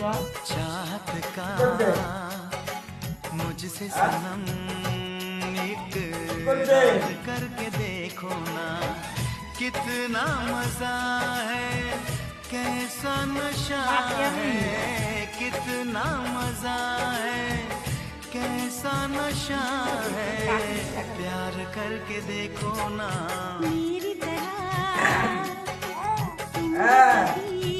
चाहत का मुझसे सनम इकरार करके देखो ना, कितना मजा है, कैसा नशा है, कितना मजा है, कैसा नशा है, प्यार करके देखो ना मेरी तरह तुम भी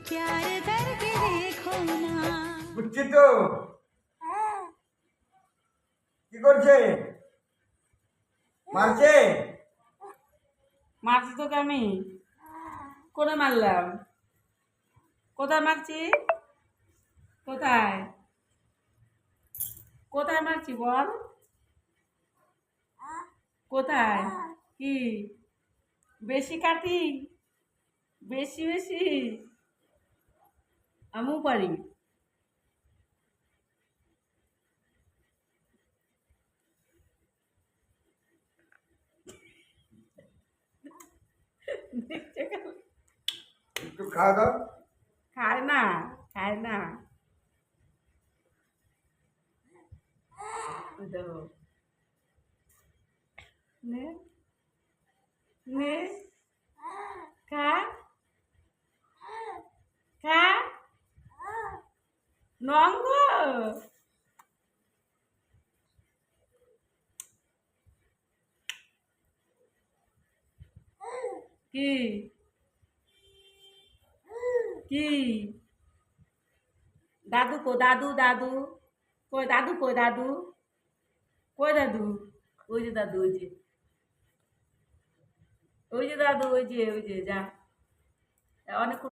प्यार करके देखो ना। বুঝছি তো কি করছে? মারছে? মারছি তোকে আমি করে মারলাম? কোথায় মারছি? কোথায় কোথায় মারছি বল? কোথায়? কি বেশি কাটি? বেশি বেশি আমিও পারি। একটু খাওয়া দাও। খায় না, খায় না। দেখো নে নে খা খা নঙ্গ কি কি দাদু কো দাদু দাদু কই দাদু কই দাদু কই দাদু ওই যে দাদু ওই যে ওই যে দাদু ওই যে যা অনেক